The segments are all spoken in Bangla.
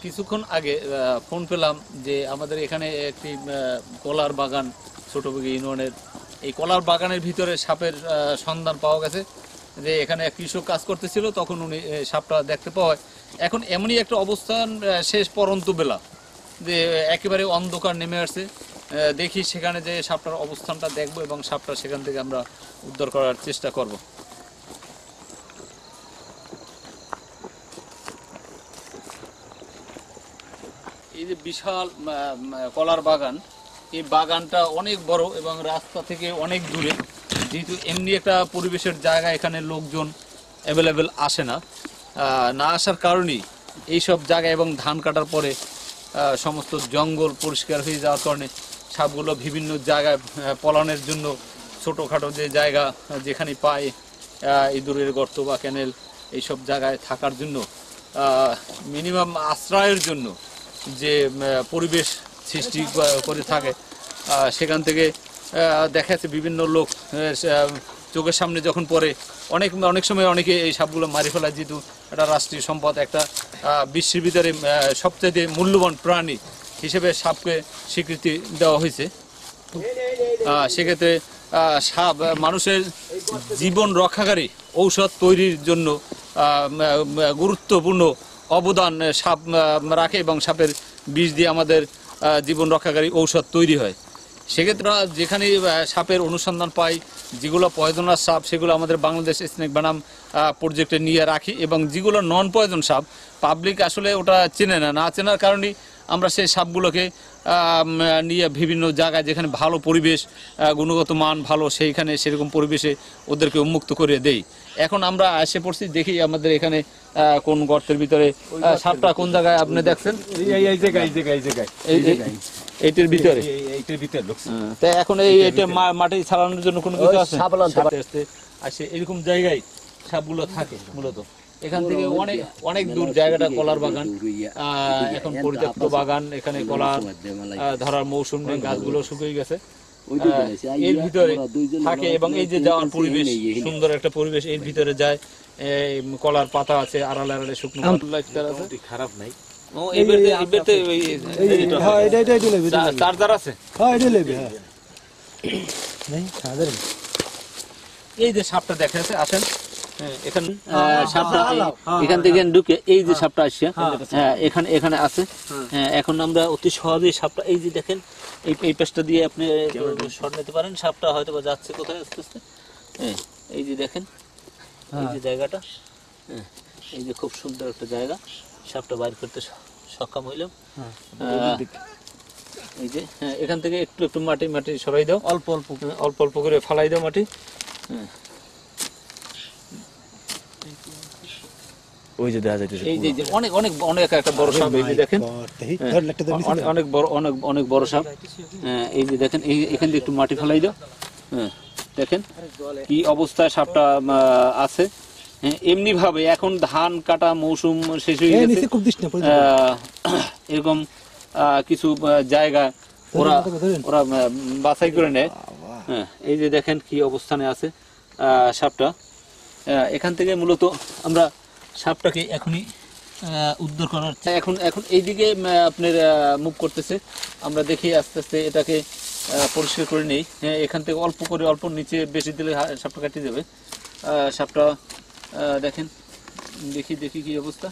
কিছুক্ষণ আগে ফোন পেলাম যে আমাদের এখানে একটি কলার বাগান ছোটবগি ইউনিয়নের এই কলার বাগানের ভিতরে সাপের সন্ধান পাওয়া গেছে। যে এখানে এক কৃষক কাজ করতেছিল, তখন উনি সাপটা দেখতে পাওয়ায় এখন এমনই একটা অবস্থান, শেষ পরন্ত বেলা যে একেবারে অন্ধকার নেমে আসছে। দেখি সেখানে যে সাপটার অবস্থানটা দেখবো এবং সাপটা সেখান থেকে আমরা উদ্ধার করার চেষ্টা করব। এই যে বিশাল কলার বাগান, এই বাগানটা অনেক বড় এবং রাস্তা থেকে অনেক দূরে, যেহেতু এমনি একটা পরিবেশের জায়গা, এখানে লোকজন অ্যাভেলেবেল আসে না। না আসার কারণেই এইসব জায়গা এবং ধান কাটার পরে সমস্ত জঙ্গল পরিষ্কার হয়ে যাওয়ার কারণে সাপগুলো বিভিন্ন জায়গায় পলানোর জন্য ছোটোখাটো যে জায়গা যেখানে পায় ইঁদুরের গর্ত বা ক্যানেল, এইসব জায়গায় থাকার জন্য মিনিমাম আশ্রয়ের জন্য যে পরিবেশ সৃষ্টি করে থাকে, সেখান থেকে দেখা যাচ্ছে বিভিন্ন লোক চোখের সামনে যখন পড়ে অনেক সময় অনেকে এই সাপগুলো মারি ফেলায়। যেহেতু একটা রাষ্ট্রীয় সম্পদ, একটা বিশ্বের ভিতরে সবচেয়ে মূল্যবান প্রাণী হিসেবে সাপকে স্বীকৃতি দেওয়া হয়েছে। সেক্ষেত্রে সাপ মানুষের জীবন রক্ষাকারী ঔষধ তৈরির জন্য গুরুত্বপূর্ণ অবদান সাপ রাখে এবং সাপের বিষ দিয়ে আমাদের জীবন রক্ষাকারী ঔষধ তৈরি হয়। সেক্ষেত্রে যেখানে সাপের অনুসন্ধান পাই, যেগুলো পয়জনাস সাপ, সেগুলো আমাদের বাংলাদেশ স্নেক বনাম প্রজেক্টে নিয়ে রাখি, এবং যেগুলো নন পয়জন সাপ পাবলিক আসলে ওটা চেনে না চেনার কারণেই আমরা সেই সাপগুলোকে নিয়ে বিভিন্ন জায়গায় যেখানে ভালো পরিবেশ, গুণগত মান ভালো, সেইখানে সেরকম পরিবেশে ওদেরকে উন্মুক্ত করে দেই। এখন আমরা এসে পড়ছি, দেখি আমাদের এখানে কোন গর্তের ভিতরে সাপটা কোন জায়গায় আপনি দেখছেন? এইটার ভিতরে তাই এখন এইটা মাটি ছাড়ানোর জন্য কোনো কিছু আছে? আসে এরকম জায়গায় সাপগুলো থাকে মূলত। এখান থেকে অনেক দূর জায়গাটা কলার বাগান, এখন পরিত্যক্ত বাগান, এখানে কলা ধরার মৌসুম নেই, গাছগুলো শুকিয়ে গেছে। এর ভিতরে থাকে এবং এই যে যাওয়ার পরিবেশ, সুন্দর একটা পরিবেশ, এর ভিতরে যায়। কলার পাতা আছে, আড়ালে আড়ালে শুকনো আছে, খারাপ নাই। চার্জার আছে, এই যে সাপটা দেখা যাচ্ছে। আসেন এখান থেকে ঢুকে এই যে সাপটা আসছে, এখানে আছে। এখন আমরা অতি সহজেই সাপটা, এই যে দেখেন এই পেছটা দিয়ে আপনি শট নিতে পারেন। সাপটা হয়তো বা যাচ্ছে কোথায় আস্তে আস্তে। এই যে দেখেন এই যে জায়গাটা, এই যে খুব সুন্দর একটা জায়গা, সাপটা বাইর করতে সক্ষম হইলাম। এই যে এখান থেকে একটু মাটি সরাই দাও, অল্প অল্প করে ফালাই দাও মাটি। ওই যে দেখা যাচ্ছে এই যে অনেক একটা বড় সাপ, এই যে দেখেন অনেক বড় সাপ। এই যে দেখেন এখান থেকে একটু মাটি ফেলাই দাও। দেখেন কি অবস্থায় সাপটা আছে। এমনি ভাবে এখন ধান কাটা মৌসুম শেষ হয়ে গেছে, এরকম কিছু জায়গা ওরা বাছাই করে নেয়। এই যে দেখেন কি অবস্থানে আছে সাপটা। এখান থেকে মূলত আমরা সাপটাকে এখনই উদ্ধার করার, এখন এইদিকে আপনার মুভ করতেছে। আমরা দেখি আস্তে আস্তে এটাকে পরিষ্কার করে নেই। এখান থেকে অল্প নিচে বেশি দিলে সাপটা কাটিয়ে যাবে। সাপটা দেখেন, দেখি কি অবস্থা।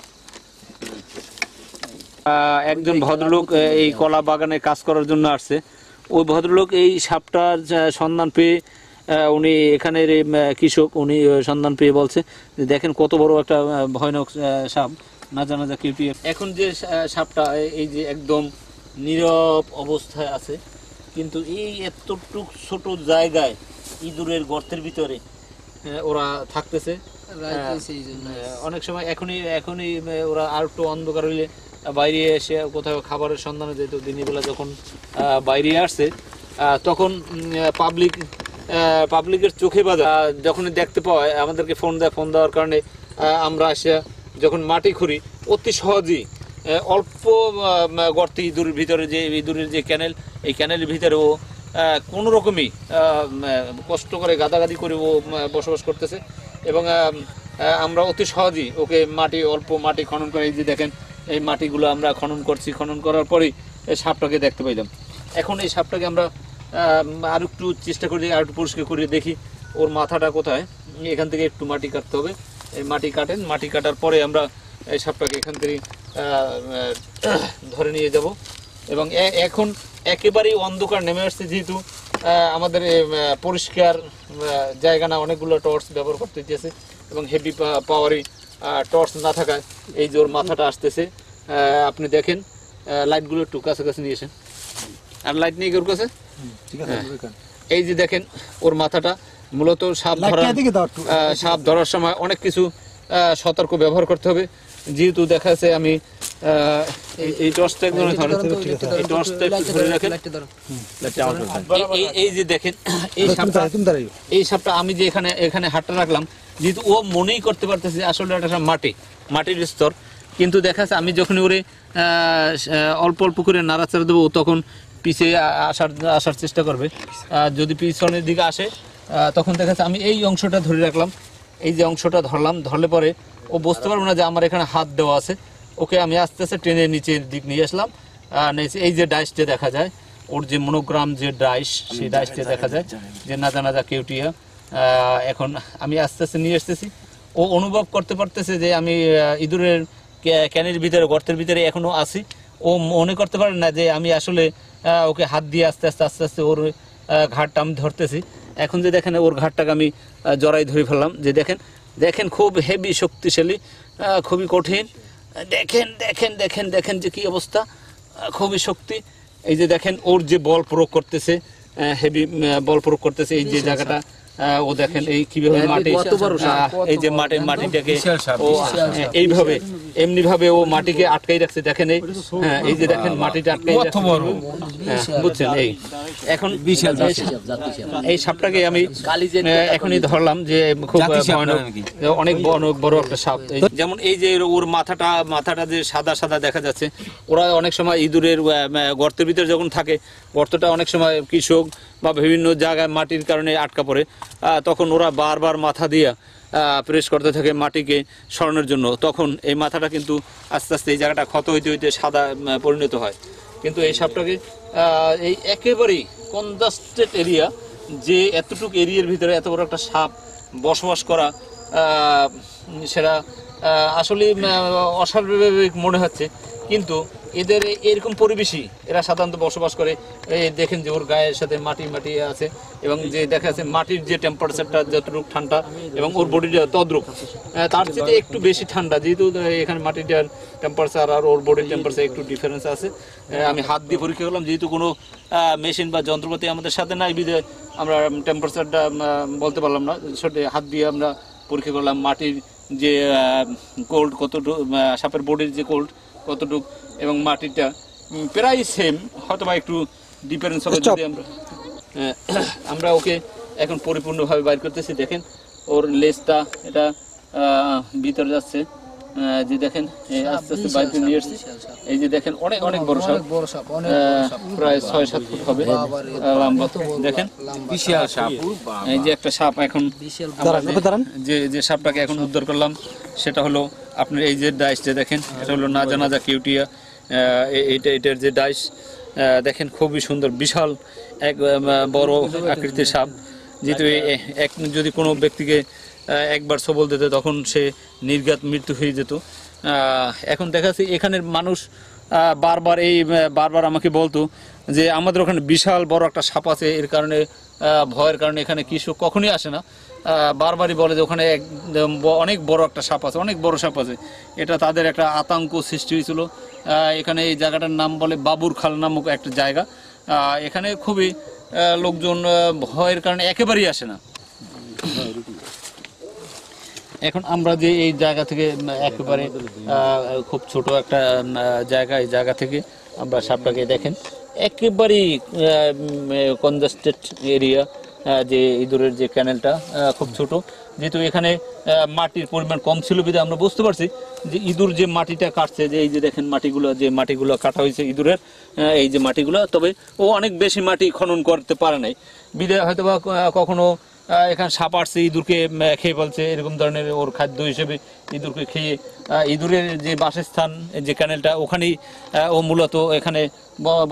একজন ভদ্রলোক এই কলা বাগানে কাজ করার জন্য আসছে। ওই ভদ্রলোক এই সাপটার সন্ধান পেয়ে, উনি এখানের কৃষক, উনি সন্ধান পেয়ে বলছে যে দেখেন কত বড় একটা ভয়ানক সাপ, না জানা যা কেউ। এখন যে সাপটা এই যে একদম নীরব অবস্থায় আছে, কিন্তু এই এতটুক ছোট জায়গায় ইঁদুরের গর্তের ভিতরে ওরা থাকতেছে। অনেক সময় এখনই ওরা আর একটু অন্ধকার হইলে বাইরে এসে কোথাও খাবারের সন্ধানে যেত। দিনের বেলা যখন বাইরে আসছে, তখন পাবলিকের চোখে বাজা যখন দেখতে পাওয়া, আমাদেরকে ফোন দেওয়ার কারণে আমরা আসে যখন মাটি খুঁড়ি, অতি সহজেই অল্প গর্তে ইঁদুরের ভিতরে, যে ইঁদুরের যে ক্যানেল, এই ক্যানেলের ভিতরে ও কোনো রকমই কষ্ট করে গাদাগাদি করে ও বসবাস করতেছে। এবং আমরা অতি সহজেই ওকে অল্প মাটি খনন করে, এই যে দেখেন এই মাটিগুলো আমরা খনন করছি, খনন করার পরে এই সাপটাকে দেখতে পাইলাম। এখন এই সাপটাকে আমরা আর একটু চেষ্টা করি, আর একটু পরিষ্কার করে দেখি ওর মাথাটা কোথায়। এখান থেকে একটু মাটি কাটতে হবে, এই মাটি কাটেন, মাটি কাটার পরে আমরা এই সাপটাকে এখান থেকে ধরে নিয়ে যাব। এবং এখন একেবারেই অন্ধকার নেমে আসছে, যেহেতু আমাদের পরিষ্কার জায়গা না, অনেকগুলো টর্চ ব্যবহার করতে হইতেছে এবং হেভি পাওয়ারি টর্চ না থাকায় এই যে ওর মাথাটা আসতেছে। আপনি দেখেন লাইটগুলো একটু কাছাকাছি নিয়ে এসেন, আর লাইট নিয়ে ওর কাছে। এই যে দেখেন ওর মাথাটা, মূলত সাপ ধরার সময় অনেক কিছু সতর্ক ব্যবহার করতে হবে। যেহেতু দেখা যাচ্ছে আমি এই টর্চটা একদম ধরে, এই টর্চটা একটু ধরে রাখেন। এই যে দেখেন এই সাপটা আমি যে এখানে হাতটা রাখলাম, যেহেতু ও মনেই করতে পারতেছে আসলে একটা মাটির স্তর, কিন্তু দেখা যাচ্ছে আমি যখন ওরে অল্প অল্প করে নাড়াচাড়া দেবো, তখন পিছিয়ে আসার চেষ্টা করবে। যদি পিছনের দিকে আসে তখন দেখা যাচ্ছে আমি এই অংশটা ধরে রাখলাম, এই যে অংশটা ধরলে পরে ও বুঝতে পারবো না যে আমার এখানে হাত দেওয়া আছে। ওকে আমি আস্তে আস্তে টেনে নিচের দিক নিয়ে আসলাম। এই যে ডাইসটা দেখা যায়, ওর যে মনোগ্রাম যে ডাইস, সেই ডাইসটা দেখা যায় যে নাজা কেউটিয়া। এখন আমি আস্তে আস্তে নিয়ে আসতেছি। ও অনুভব করতে পারতেছে যে আমি ইঁদুরের ক্যানের ভিতরে, গর্তের ভিতরে এখনো আছি। ও মনে করতে পারে না যে আমি আসলে ওকে হাত দিয়ে আস্তে আস্তে ওর ঘাটটা আমি ধরতেছি। এখন যে দেখেন ওর ঘাটটাকে আমি জড়াই ধরে ফেললাম, যে দেখেন খুব হেভি শক্তিশালী, খুবই কঠিন। দেখেন যে কি অবস্থা, খুবই শক্তি। এই যে দেখেন ওর যে বল প্রয়োগ করতেছে, হেভি বল প্রয়োগ করতেছে এই যে জায়গাটা। ও দেখেন এই কিভাবে মাটি, এই যে মাটিটাকে ও এইভাবে এমনি ভাবে ও মাটিকে আটকাই রাখছে। দেখেন এই যে দেখেন মাটিটা আটকাই রাখছে, বুঝছেন? এই এখন এই সাপটাকে আমি এখনই ধরলাম যে খুব অনেক বড় একটা সাপ। যেমন এই যে ওর মাথাটা যে সাদা দেখা যাচ্ছে। ওরা অনেক সময় ইঁদুরের গর্তের ভিতরে যখন থাকে, গর্তটা অনেক সময় কৃষক বা বিভিন্ন জায়গায় মাটির কারণে আটকা পড়ে, তখন ওরা বারবার মাথা দিয়ে প্রেস করতে থাকে মাটিকে সরানোর জন্য। তখন এই মাথাটা কিন্তু আস্তে আস্তে এই জায়গাটা ক্ষত হইতে সাদা পরিণত হয়। কিন্তু এই সাপটাকে এই একেবারেই কনজাস্টেড এরিয়া, যে এতটুকু এরিয়ার ভিতরে এত বড় একটা সাপ বসবাস করা, সেটা আসলে অস্বাভাবিক মনে হচ্ছে। কিন্তু এদের এরকম পরিবেশই এরা সাধারণত বসবাস করে। দেখেন যে ওর গায়ের সাথে মাটি আছে, এবং যে দেখা যাচ্ছে মাটির যে টেম্পারেচারটা যতটুকু ঠান্ডা এবং ওর বডিটা তদ্রুপ, তার চেয়ে একটু বেশি ঠান্ডা। যেহেতু এখানে মাটিটার টেম্পারেচার আর ওর বডির টেম্পারেচার একটু ডিফারেন্স আছে। আমি হাত দিয়ে পরীক্ষা করলাম, যেহেতু কোনো মেশিন বা যন্ত্রপাতি আমাদের সাথে নাই, বিধে আমরা টেম্পারেচারটা বলতে পারলাম না। হাত দিয়ে আমরা পরীক্ষা করলাম মাটির যে কোল্ড কতটুকু, সাপের বডির যে কোল্ড কতটুকু, এবং মাটিটা প্রায় সেম, হয়তো বা একটু ডিফারেন্স হবে। যদি আমরা ওকে এখন পরিপূর্ণভাবে বাইর করতেছি। দেখেন ওর লেজটা এটা ভিতরে যাচ্ছে, যে দেখেন আস্তে আস্তে বাইর করে নিয়ে আসছে। এই যে দেখেন অনেক বড় সাপ, প্রায় 6-7 ফুট হবে লম্বা। দেখেন বিশাল সাপ। এই যে একটা সাপ এখন যে সাপটাকে এখন উদ্ধার করলাম, সেটা হলো আপনার এই যে ডাইসটা দেখেন, এটা হলো নাজা কেউটিয়া। এটার যে ডাইস দেখেন খুবই সুন্দর, বিশাল এক বড় আকৃতির সাপ। যেহেতু যদি কোনো ব্যক্তিকে একবার সবল দিতে, তখন সে নির্ঘাত মৃত্যু হয়ে যেত। এখন দেখা যাচ্ছে এখানের মানুষ বারবার আমাকে বলতো যে আমাদের ওখানে বিশাল বড় একটা সাপ আছে, এর কারণে ভয়ের কারণে এখানে কৃষক কখনোই আসে না। বারবারই বলে যে ওখানে অনেক বড় একটা সাপ আছে, অনেক বড় সাপ আছে। এটা তাদের একটা আতঙ্ক সৃষ্টি হয়েছিল। এখানে এই জায়গাটার নাম বলে বাবুর খাল নামক একটা জায়গা। এখানে খুবই লোকজন ভয়ের কারণে একেবারেই আসে না। এখন আমরা যে এই জায়গা থেকে একেবারে খুব ছোট একটা জায়গা, এই জায়গা থেকে আমরা সাপটাকে দেখেন একেবারেই কনজাস্টেড এরিয়া, যে ইঁদুরের যে ক্যানেলটা খুব ছোট। যেহেতু এখানে মাটির পরিমাণ কম ছিল বিধে আমরা বুঝতে পারছি যে ইঁদুর যে মাটিটা কাটছে, যে এই যে দেখেন মাটিগুলো কাটা হয়েছে ইঁদুরের, এই যে মাটিগুলো, তবে ও অনেক বেশি মাটি খনন করতে পারে নাই বিধে হয়তো বা কখনো এখানে সাপ আসছে, ইঁদুরকে খেয়ে ফেলছে, এরকম ধরনের ওর খাদ্য হিসেবে ইঁদুরকে খেয়ে ইঁদুরের যে বাসস্থান যে ক্যানেলটা ওখানেই ও মূলত এখানে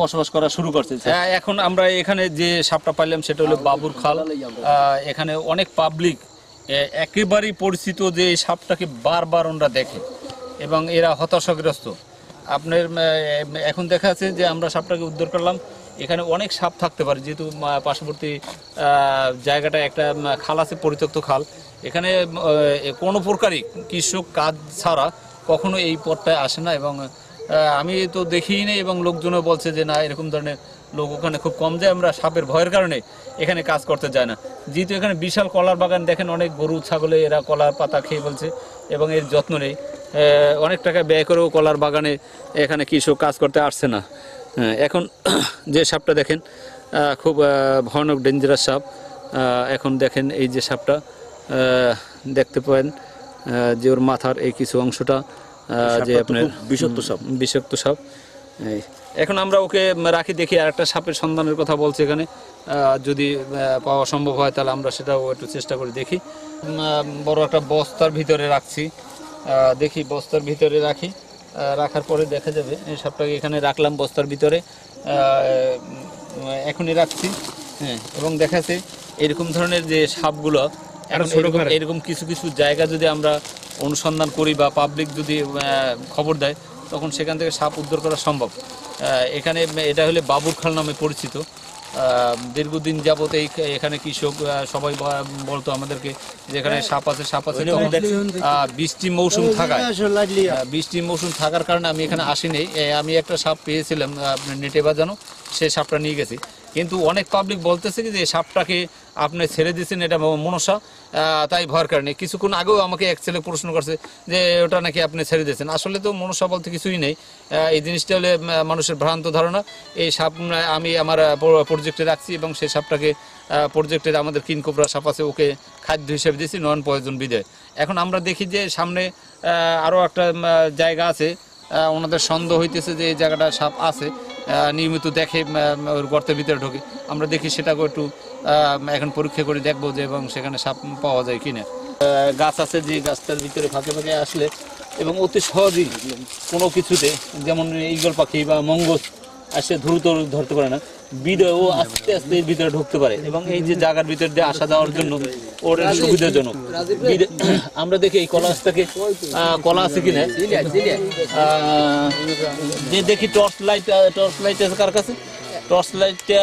বসবাস করা শুরু করছে। এখন আমরা এখানে যে সাপটা পাইলাম সেটা হলো বাবুর খাল। এখানে অনেক পাবলিক একেবারেই পরিচিত যে এই সাপটাকে বারবার ওরা দেখে এবং এরা হতাশাগ্রস্ত। আপনার এখন দেখা যাচ্ছে যে আমরা সাপটাকে উদ্ধার করলাম, এখানে অনেক সাপ থাকতে পারে যেহেতু পার্শ্ববর্তী জায়গাটা একটা খাল আছে, পরিত্যক্ত খাল। এখানে কোনো প্রকারই কৃষক কাজ ছাড়া কখনো এই পথটায় আসে না এবং আমি তো দেখিই নেই এবং লোকজনও বলছে যে না এরকম ধরনের লোক ওখানে খুব কম যায়, আমরা সাপের ভয়ের কারণে এখানে কাজ করতে যায় না। যেহেতু এখানে বিশাল কলার বাগান, দেখেন অনেক গরু ছাগলে এরা কলার পাতা খেয়ে বলছে এবং এর যত্ন নেই, অনেক টাকা ব্যয় করেও কলার বাগানে এখানে কৃষক কাজ করতে আসছে না। এখন যে সাপটা দেখেন খুব ভয়ানক ডেঞ্জারাস সাপ। এখন দেখেন এই যে সাপটা দেখতে পাবেন যে ওর মাথার এই কিছু অংশটা যে আপনার বিষাক্ত সাপ। এখন আমরা ওকে রাখি, দেখি আর একটা সাপের সন্ধানের কথা বলছে এখানে, যদি পাওয়া সম্ভব হয় তাহলে আমরা সেটাও একটু চেষ্টা করে দেখি। বড় একটা বস্তার ভিতরে রাখছি, দেখি বস্তার ভিতরে রাখি, রাখার পরে দেখা যাবে এই সাপটাকে এখানে রাখলাম বস্তার ভিতরে, এখনই রাখছি। হ্যাঁ, এবং দেখা যাচ্ছে এরকম ধরনের যে সাপগুলো এরকম কিছু কিছু জায়গা যদি আমরা অনুসন্ধান করি বা পাবলিক যদি খবর দেয় তখন সেখান থেকে সাপ উদ্ধার করা সম্ভব। এখানে এটা হলে বাবুর খাল নামে পরিচিত। দীর্ঘদিন যাবত এখানে কৃষক সবাই বলতো আমাদেরকে যে এখানে সাপ আছে। বৃষ্টি মৌসুম থাকার কারণে আমি এখানে আসিনি। আমি একটা সাপ পেয়েছিলাম আপনার নেটে বাজানো, সেই সাপটা নিয়ে গেছি, কিন্তু অনেক পাবলিক বলতেছে যে সাপটাকে আপনি ছেড়ে দিয়েছেন এটা মনসা, তাই ভয়ের কারণে। কিছুক্ষণ আগেও আমাকে এক ছেলে প্রশ্ন করছে যে ওটা নাকি আপনি ছেড়ে দিয়েছেন। আসলে তো মনসা বলতে কিছুই নেই, এই জিনিসটা হলে মানুষের ভ্রান্ত ধারণা। এই সাপ আমি আমার প্রজেক্টে রাখছি এবং সেই সাপটাকে প্রজেক্টের আমাদের কিনকোবরা সাপ আছে ওকে খাদ্য হিসেবে দিয়েছি, নন পয়জন বিধে। এখন আমরা দেখি যে সামনে আরও একটা জায়গা আছে, ওনাদের সন্দেহ হইতেছে যে এই জায়গাটা সাপ আছে, নিয়মিত দেখে ওর গর্তের ভিতরে ঢোকে। আমরা দেখি সেটাকেও একটু এখন পরীক্ষা করে দেখবো যে এবং সেখানে সাপ পাওয়া যায় কিনা। গাছ আছে যে গাছটার ভিতরে ফাঁকে ফাঁকে আসলে এবং অতি সহজেই কোনো কিছুতে, যেমন ঈগল পাখি বা মঙ্গস আসে দ্রুত ধরতে পারে না, বিদয় ও আস্তে আস্তে এর ভিতরে ঢুকতে পারে এবং এই যে জায়গার ভিতর দিয়ে আসা যাওয়ার জন্য ওর সুবিধাজনক। আমরা দেখি এই কলা গাছটাকে কলা আছে কিনা, যে দেখি টর্চ লাইট আছে কার কাছে, টর্চ লাইটটা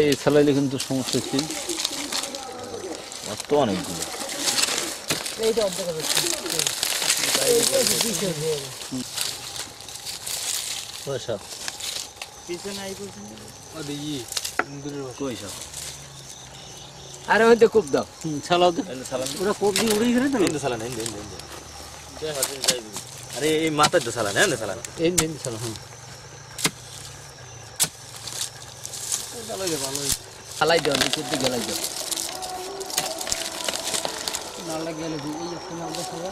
এই চালাইলে কিন্তু সমস্যা হচ্ছে অনেকগুলো। আরে হইতে খুব দাও ছালাও ওরা কোপ দিয়ে উড়ে গেলে তো আরে এই মাথার তো সালান হ্যাঁ সালান এই দিন ছালা। হ্যাঁ, ফালাই দাও নিচের দিকে গেলাই দাও নালা গেলে এই একটা নালা খাওয়া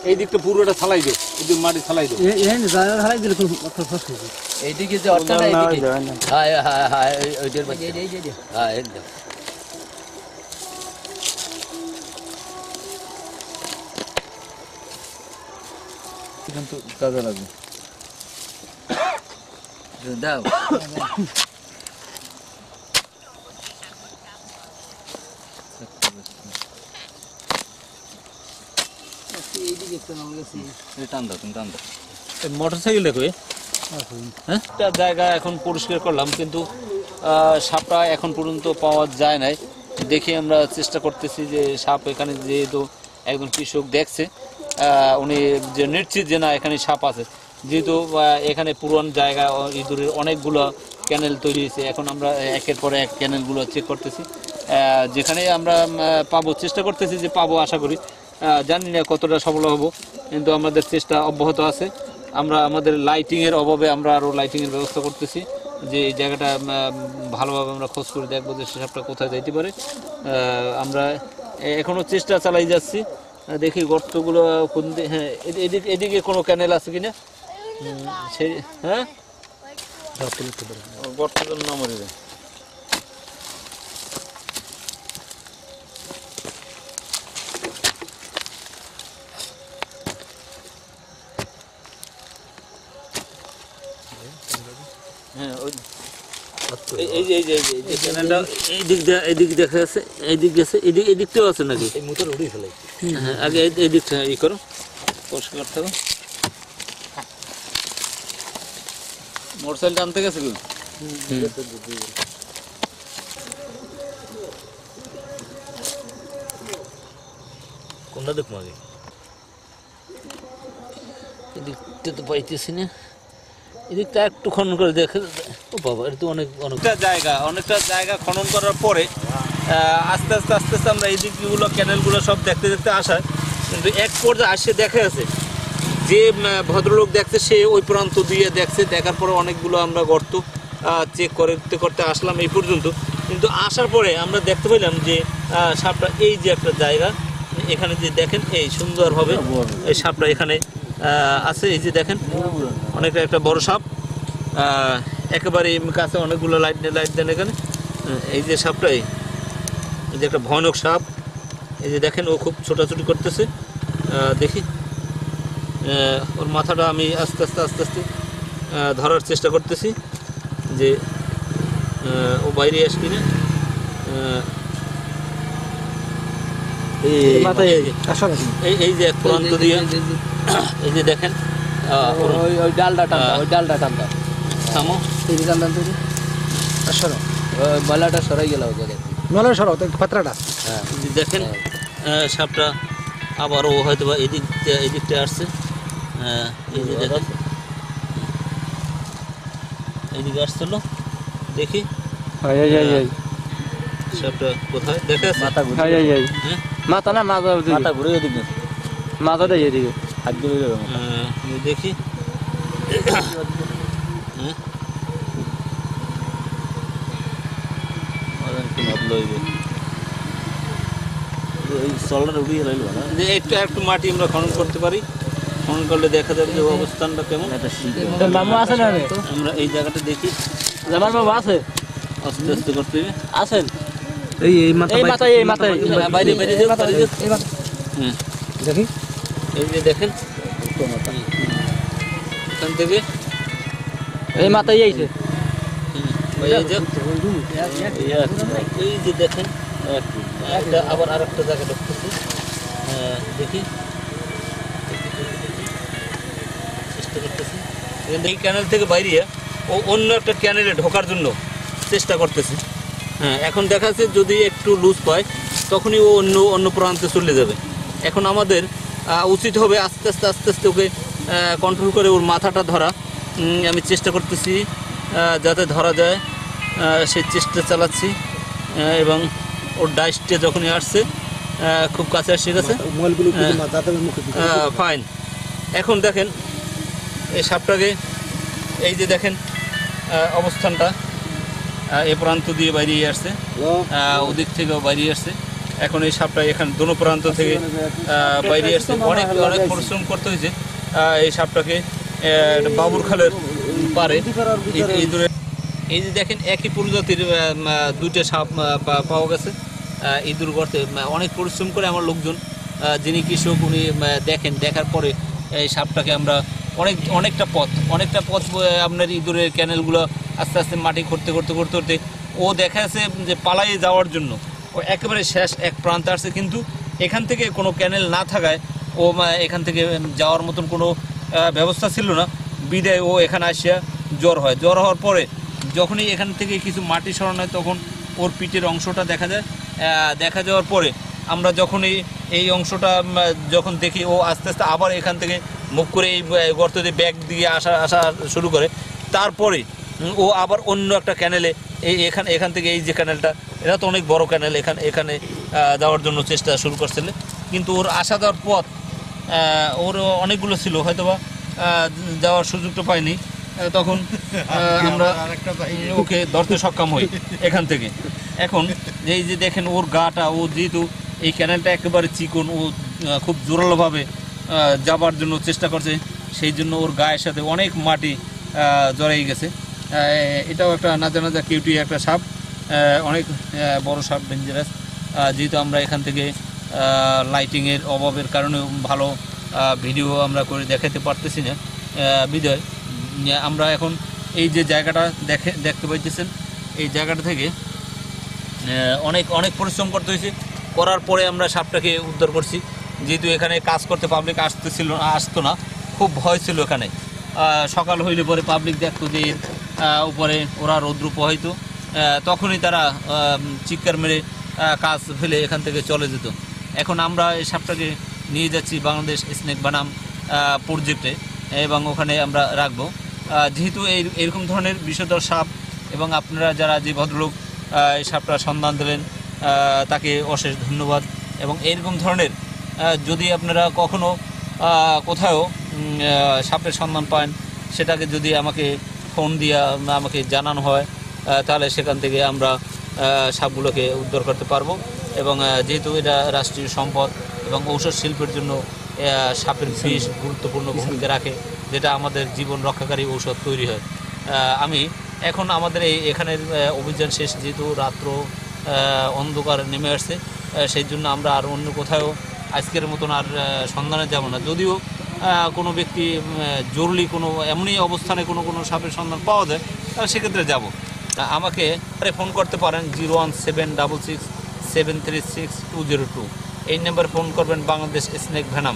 এই দিকটা পুরোটা ছালাই দাও, এদিকে মাটি ছালাই দাও। এই জায়গা হারাই দিলে কোন কথা ফস হইছে এইদিকে যে অট্টাটা এইদিকে হ্যাঁ হ্যাঁ হ্যাঁ ওইটার মধ্যে এই হ্যাঁ একদম কিন্তু কাজে লাগবে দাও এইদিকে একটা নাম গেছে টান দাও, তুমি টান দাও। মোটরসাইকেল দেখো হ্যাঁ, একটা জায়গা এখন পরিষ্কার করলাম কিন্তু সাপটা এখন পর্যন্ত পাওয়া যায় নাই। দেখে আমরা চেষ্টা করতেছি যে সাপ এখানে যেহেতু একজন কৃষক দেখছে, উনি যে নিশ্চিত যে না এখানে সাপ আছে, যেহেতু এখানে পুরান জায়গা ইঁদুরের অনেকগুলো ক্যানেল তৈরি হয়েছে। এখন আমরা একের পর এক ক্যানেলগুলো চেক করতেছি, যেখানে আমরা পাবো চেষ্টা করতেছি যে পাবো আশা করি। জানি না কতটা সফল হব, কিন্তু আমাদের চেষ্টা অব্যাহত আছে। আমরা আমাদের লাইটিংয়ের অভাবে আমরা আরও লাইটিংয়ের ব্যবস্থা করতেছি। যে এই জায়গাটা ভালোভাবে আমরা খোঁজ করে দেখবো যে সে সাপটা কোথায় যাইতে পারে। আমরা এখনো চেষ্টা চালাই যাচ্ছি, দেখি গর্তগুলো কোন হ্যাঁ এদিকে কোনো ক্যানেল আছে কিনা। সেই হ্যাঁ গর্তের জন্য মরে যায়। হ্যাঁ এই ক্যানেলটা এই দিক দেখা যাচ্ছে, এইদিক গেছে, এদিকটাও আছে নাকি? এই মোটর উড়িয়ে ফেলাই। হ্যাঁ আগে এই দিকটা ই করো, পরিষ্কার করতে হবে। মোটরসাইকেল টানতে গেছে কি? কোনটা দেখবো আগে? এদিকটা তো পাইতেছি না, এদিকটা একটু খনন করে দেখে। ও বাবা, এটা তো অনেকটা জায়গা খনন করার পরে আস্তে আস্তে আমরা এই দিকগুলো ক্যানেলগুলো সব দেখতে আসায়, কিন্তু এক পর্যায়ে আসে দেখা গেছে যে ভদ্রলোক দেখছে সে ওই প্রান্ত দিয়ে দেখছে, দেখার পরে অনেকগুলো আমরা গর্ত চেক করতে আসলাম এই পর্যন্ত। কিন্তু আসার পরে আমরা দেখতে পেলাম যে সাপটা এই যে একটা জায়গা, এখানে যে দেখেন এই সুন্দরভাবে এই সাপটা এখানে আছে। এই যে দেখেন অনেকটা একটা বড় সাপ, একেবারে কাছে অনেকগুলো লাইট দেন এখানে। এই যে সাপটাই, এই যে একটা ভয়ানক সাপ, এই যে দেখেন ও খুব ছোটাছুটি করতেছে। দেখি ওর মাথাটা আমি আস্তে আস্তে ধরার চেষ্টা করতেছি যে ও বাইরে আসবি না। এই যে এক প্রান্ত দিয়ে এই যে দেখেন ওই ডালটা টানটা থামো, ওই বলাটা সরাই গেল ওই জায়গায়। হ্যাঁ দেখেন সাপটা আবারও হয়তো বা এদিকটা আসছে। এই যে দেখেন এইদিকে আসছিল, দেখি সাপটা কোথায় দেখা যাচ্ছে? মাথা না মাথা ঘুরে এদিকে, মাথাটা এদিকে হাত দিয়ে দেখি। একটু মাটি আমরা খনন করতে পারি, খনন করলে দেখা যাবে যে অবস্থানটা কেমন। মামু আছে না? আমরা এই জায়গাটা দেখি, আমার বাবা আছে, আস্তে আস্তে করতে হবে। আছেন এই মাথায় বাইরে দেখি। এই যে দেখেন এখান থেকে এই মাথায় আইছে, এই যে দেখেন এটা আবার আরেকটা জায়গা ঢুকতেছে। দেখি চেষ্টা করতেছি, এই ক্যানেল থেকে বাইরে ও অন্য একটা ক্যানেলে ঢোকার জন্য চেষ্টা করতেছে। হ্যাঁ এখন দেখা যাচ্ছে যদি একটু লুজ পায় তখনই ও অন্য প্রান্তে চলে যাবে। এখন আমাদের উচিত হবে আস্তে আস্তে ওকে কন্ট্রোল করে ওর মাথাটা ধরা। আমি চেষ্টা করতেছি যাতে ধরা যায়, সেই চেষ্টা চালাচ্ছি। এবং ওর ডাইসটা যখনই আসছে খুব কাছে আসে গেছে, ফাইন। এখন দেখেন এই সাপটাকে, এই যে দেখেন অবস্থানটা এ প্রান্ত দিয়ে বাইরে আসছে, ওদিক থেকেও বাইরে আসছে। এখন এই সাপটা এখানে দোনো প্রান্ত থেকে বাইরে আসছে। অনেক পরিশ্রম করতে হয়েছে এই সাপটাকে বাবুর খালের পারে ইঁদুরে। এই যে দেখেন একই প্রজাতির দুইটা সাপ পাওয়া গেছে ইঁদুর গর্তে। অনেক পরিশ্রম করে আমার লোকজন, যিনি কৃষক, উনি দেখার পরে এই সাপটাকে আমরা অনেকটা পথ আপনার ইঁদুরের ক্যানেলগুলো আস্তে আস্তে মাটি করতে ও দেখা যাচ্ছে যে পালাইয়ে যাওয়ার জন্য ও একেবারে শেষ এক প্রান্তে আসছে। কিন্তু এখান থেকে কোনো ক্যানেল না থাকায় ও এখান থেকে যাওয়ার মতন কোনো ব্যবস্থা ছিল না, বিদায় ও এখানে আসিয়া জ্বর হওয়ার পরে যখনই এখান থেকে কিছু মাটি সরানো হয় তখন ওর পিঠের অংশটা দেখা যাওয়ার পরে আমরা যখনই এই অংশটা যখন দেখি, ও আস্তে আস্তে আবার এখান থেকে মুখ করে এই গর্ত দিয়ে ব্যাগ দিয়ে আসা শুরু করে। তারপরে ও আবার অন্য একটা ক্যানেলে এখান থেকে এই যে ক্যানেলটা, এটা তো অনেক বড় ক্যানেল, এখানে যাওয়ার জন্য চেষ্টা শুরু করছিল। কিন্তু ওর আসা যাওয়ার পথ ওর অনেকগুলো ছিল, হয়তোবা যাওয়ার সুযোগটা পায়নি। তখন আমরা ওকে ধরতে সক্ষম হই এখান থেকে। এখন এই যে দেখেন ওর গাটা, ও যেহেতু এই ক্যানেলটা একেবারে চিকন, ও খুব জোরালোভাবে যাবার জন্য চেষ্টা করছে, সেই জন্য ওর গায়ের সাথে অনেক মাটি জড়াই গেছে। এটাও একটা নাজা কিউটি একটা সাপ, অনেক বড় সাপ, ডেঞ্জারাস। যেহেতু আমরা এখান থেকে লাইটিংয়ের অভাবের কারণে ভালো ভিডিও আমরা করে দেখাতে পারতেছি না বিজয়। আমরা এখন এই যে জায়গাটা দেখতে পাইতেছেন, এই জায়গাটা থেকে অনেক অনেক পরিশ্রম করতে হয়েছে, করার পরে আমরা সাপটাকে উদ্ধার করছি। যেহেতু এখানে কাজ করতে পাবলিক আসতো না, খুব ভয় ছিল এখানে। সকাল হইলে পরে পাবলিক দেখতো যে উপরে ওরা রৌদ্র প্রবাহিত, তখনই তারা চিৎকার মেরে কাজ ফেলে এখান থেকে চলে যেত। এখন আমরা এই সাপটাকে নিয়ে যাচ্ছি বাংলাদেশ স্নেক বনাম প্রজেক্টে, এবং ওখানে আমরা রাখবো। যেহেতু এরকম ধরনের বিষধর সাপ, এবং আপনারা যারা যে ভদ্রলোক এই সাপটার সন্ধান দিলেন তাকে অশেষ ধন্যবাদ। এবং এরকম ধরনের যদি আপনারা কখনো কোথাও সাপের সন্ধান পান, সেটাকে যদি আমাকে ফোন দিয়ে আমাকে জানানো হয়, তাহলে সেখান থেকে আমরা সাপগুলোকে উদ্ধার করতে পারবো। এবং যেহেতু এটা রাষ্ট্রীয় সম্পদ এবং ঔষধ শিল্পের জন্য সাপের বিষ গুরুত্বপূর্ণ ভূমিকা রাখে, যেটা আমাদের জীবন রক্ষাকারী ঔষধ তৈরি হয়। আমি এখন আমাদের এখানের অভিযান শেষ, যেহেতু রাত্র অন্ধকার নেমে আসছে, সেই জন্য আমরা আর অন্য কোথাও আজকের মতন আর সন্ধানে যাব না। যদিও কোনো ব্যক্তি জরুরি কোনো এমনই অবস্থানে কোনো সাপের সন্ধান পাওয়া যায়, তাহলে সেক্ষেত্রে যাব। আমাকে ফোন করতে পারেন 01766736202। এই নাম্বার ফোন করবেন। বাংলাদেশ স্নেক ভেনাম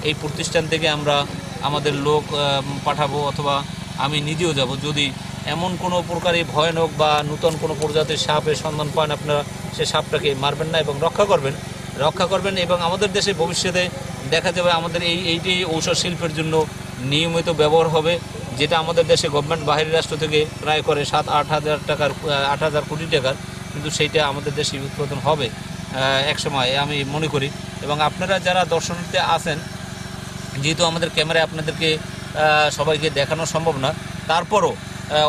এই প্রতিষ্ঠান থেকে আমরা আমাদের লোক পাঠাবো, অথবা আমি নিজেও যাব। যদি এমন কোনো প্রকারই ভয়ানক বা নূতন কোনো প্রজাতির সাপের সন্ধান পান, আপনারা সে সাপটাকে মারবেন না এবং রক্ষা করবেন। এবং আমাদের দেশে ভবিষ্যতে দেখা যাবে আমাদের এইটি ঔষধ শিল্পের জন্য নিয়মিত ব্যবহার হবে, যেটা আমাদের দেশে গভর্নমেন্ট বাহিরের রাষ্ট্র থেকে ক্রয় করে 7-8 হাজার কোটি টাকার, কিন্তু সেইটা আমাদের দেশে উৎপাদন হবে একসময় আমি মনে করি। এবং আপনারা যারা দর্শনার্থী আছেন, যেহেতু আমাদের ক্যামেরায় আপনাদেরকে সবাইকে দেখানো সম্ভব না, তারপরও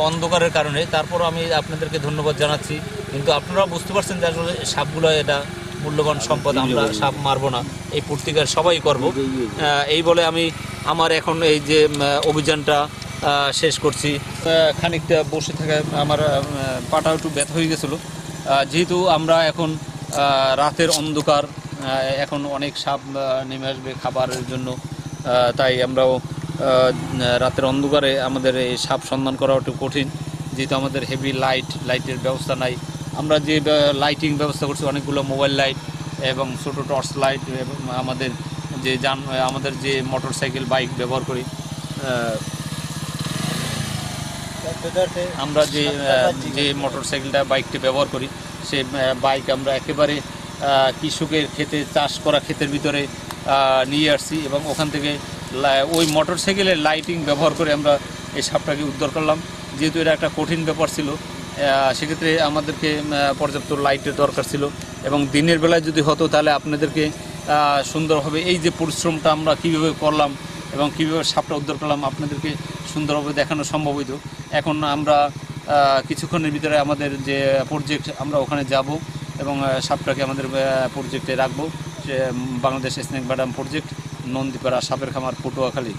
অন্ধকারের কারণে, তারপরও আমি আপনাদেরকে ধন্যবাদ জানাচ্ছি। কিন্তু আপনারা বুঝতে পারছেন যে আসলে সাপগুলো এটা মূল্যবান সম্পদ, আমরা সাপ মারবো না, এই পত্রিকার সবাই করব। এই বলে আমি আমার এখন এই যে অভিযানটা শেষ করছি। খানিকটা বসে থাকা আমার পাটা একটু ব্যথা হয়ে গেছিলো, যেহেতু আমরা এখন রাতের অন্ধকার, এখন অনেক সাপ নেমে আসবে খাবারের জন্য, তাই আমরাও রাতের অন্ধকারে আমাদের এই সাপ সন্ধান করা একটু কঠিন, যেহেতু আমাদের হেভি লাইটের ব্যবস্থা নাই। আমরা যে লাইটিং ব্যবস্থা করছি, অনেকগুলো মোবাইল লাইট এবং ছোটো টর্চ লাইট, এবং আমাদের যে মোটর সাইকেল বাইক ব্যবহার করি, আমরা যে মোটর সাইকেলটা বাইকটি ব্যবহার করি, সে বাইক আমরা একেবারে কৃষকের ক্ষেতে চাষ করা ক্ষেতের ভিতরে নিয়ে আসছি, এবং ওখান থেকে ওই মোটর সাইকেলের লাইটিং ব্যবহার করে আমরা এই সাপটাকে উদ্ধার করলাম। যেহেতু এটা একটা কঠিন ব্যাপার ছিল, সেক্ষেত্রে আমাদেরকে পর্যাপ্ত লাইটের দরকার ছিল, এবং দিনের বেলায় যদি হতো তাহলে আপনাদেরকে সুন্দরভাবে এই যে পরিশ্রমটা আমরা কীভাবে করলাম এবং কীভাবে সাপটা উদ্ধার করলাম আপনাদেরকে সুন্দরভাবে দেখানো সম্ভব হইতো। এখন আমরা কিছুক্ষণের ভিতরে আমাদের যে প্রজেক্ট, আমরা ওখানে যাব এবং সাপটাকে আমাদের প্রজেক্টে রাখবো। বাংলাদেশ স্নেক বনাম প্রজেক্ট, নন্দীপাড়া সাপের খামার, পটুয়াখালী।